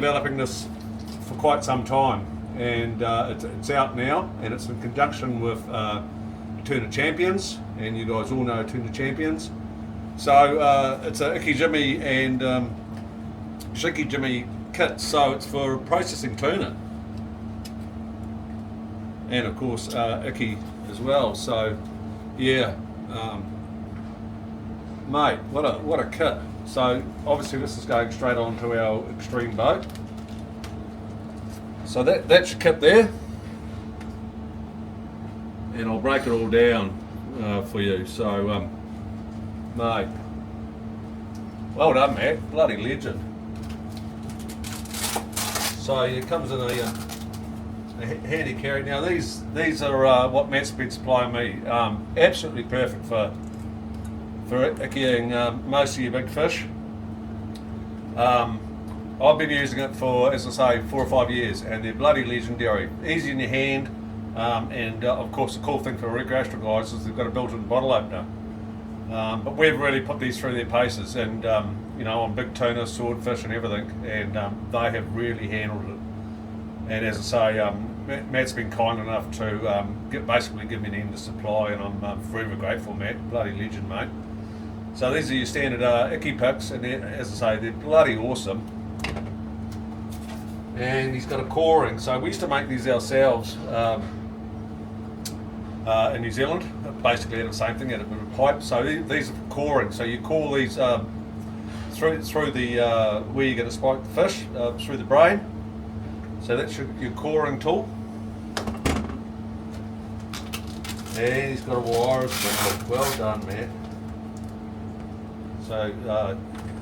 developing this for quite some time, and it's out now, and it's in conjunction with Tuna Champions, and you guys all know Tuna Champions. So it's a Ikijime and Shinkei Jime kit, so it's for processing tuna, and of course Iki as well. So yeah, mate, what a kit. So obviously this is going straight onto our extreme boat. So that's your kit there, and I'll break it all down for you. So mate, well done, Matt, bloody legend. So it comes in a handy carry. Now these are what Matt's been supplying me. Absolutely perfect for ickying most of your big fish. I've been using it for, as I say, 4 or 5 years, and they're bloody legendary. Easy in your hand, and of course the cool thing for recreational guys is they've got a built-in bottle opener. But we've really put these through their paces, and you know, on big tuna, swordfish and everything, and they have really handled it. And as I say, Matt's been kind enough to basically give me an end of supply, and I'm forever grateful, Matt. Bloody legend, mate. So these are your standard Icky picks, and as I say, they're bloody awesome. And he's got a coring, so we used to make these ourselves in New Zealand. Basically had the same thing, had a bit of pipe. So these are for coring, so you core these through the where you're going to spike the fish, through the brain. So that's your coring tool. And he's got a wire as well. Well done, man. So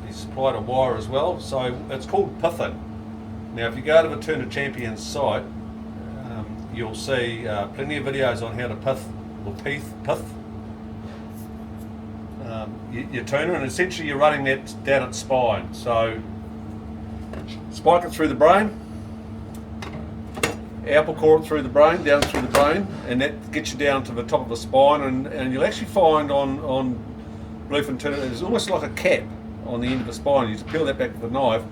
he's supplied a wire as well. So it's called pithing. Now if you go to the Tuna Champions site, you'll see plenty of videos on how to pith or pith your tuna, and essentially you're running that down its spine. So spike it through the brain, apple core it through the brain, down through the brain, and that gets you down to the top of the spine, and you'll actually find on bluefin tuna there's almost like a cap on the end of the spine. You just peel that back with a knife,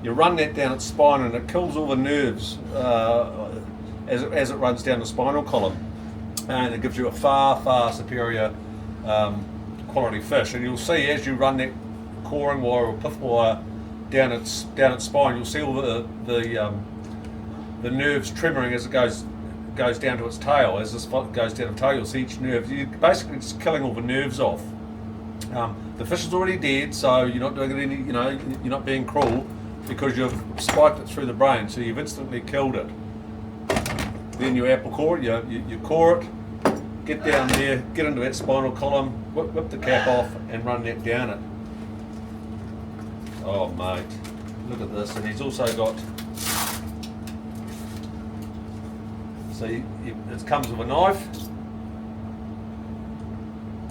you run that down its spine, and it kills all the nerves as it runs down the spinal column, and it gives you a far superior quality fish. And you'll see as you run that coring wire or pith wire down its spine, you'll see all the nerves tremoring as it goes down to its tail. As this goes down the tail, you'll see each nerve. You're basically just killing all the nerves off. The fish is already dead, so you're not doing any, you know, you're not being cruel because you've spiked it through the brain, so you've instantly killed it. Then you apple core it, you core it, get down there, get into that spinal column, whip the cap off, and run that down it. Oh mate, look at this. And he's also got, so it comes with a knife,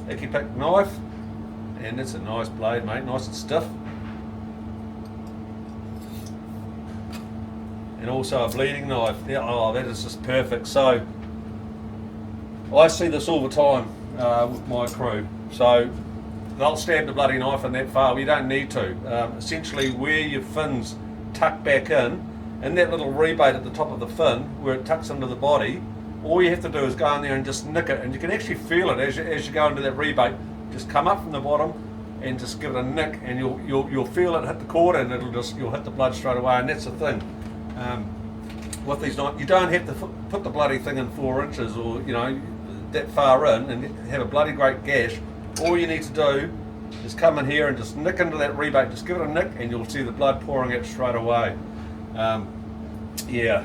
Icky pick knife, and it's a nice blade, mate, nice and stiff. And also a bleeding knife. Yeah, oh, that is just perfect. So I see this all the time with my crew. So they'll stab the bloody knife in that far. We don't need to. Essentially, where your fins tuck back in that little rebate at the top of the fin, where it tucks into the body, all you have to do is go in there and just nick it, and you can actually feel it as you go into that rebate. Just come up from the bottom and just give it a nick, and you'll feel it hit the cord, and you'll hit the blood straight away. And that's the thing. With these knives, you don't have to put the bloody thing in 4 inches or, you know, that far in and have a bloody great gash. All you need to do is come in here and just nick into that rebate, just give it a nick, and you'll see the blood pouring out straight away. Yeah,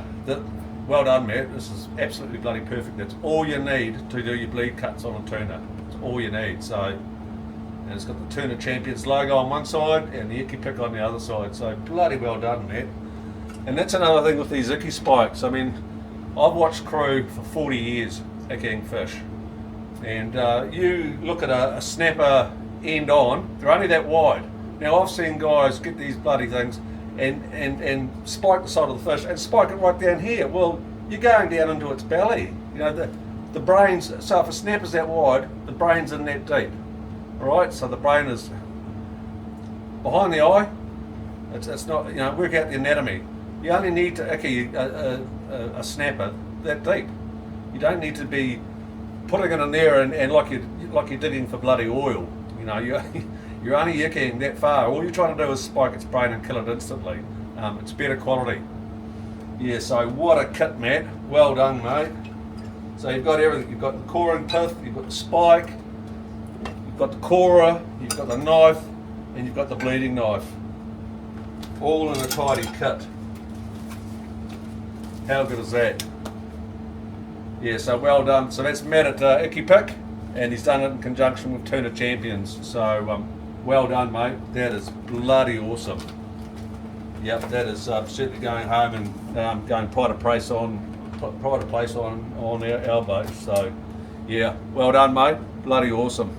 well done, Matt. This is absolutely bloody perfect. That's all you need to do your bleed cuts on a tuna. It's all you need. So, and it's got the Tuna Champions logo on one side and the Icky pick on the other side. So bloody well done, Matt. And that's another thing with these Icky spikes. I mean, I've watched crew for 40 years ickying fish, and you look at a snapper end on, they're only that wide. Now I've seen guys get these bloody things and spike the side of the fish and spike it right down here. Well, you're going down into its belly. You know, the brains, so if a snapper's that wide, the brain's in that deep. Alright, so the brain is behind the eye. It's not, you know, work out the anatomy. You only need to Icky a snapper that deep. You don't need to be putting it in there and like you're digging for bloody oil. You know, you're only icking that far. All you're trying to do is spike its brain and kill it instantly. It's better quality. Yeah, so what a kit, Matt. Well done, mate. So you've got everything. You've got the coring pith, you've got the spike, you've got the corer, you've got the knife, and you've got the bleeding knife. All in a tidy kit. How good is that? Yeah, so well done. So that's Matt at Ikipick, and he's done it in conjunction with Tuna Champions. So well done, mate. That is bloody awesome. Yep, that is certainly going home and going pride of place on our boat. So yeah, well done, mate. Bloody awesome.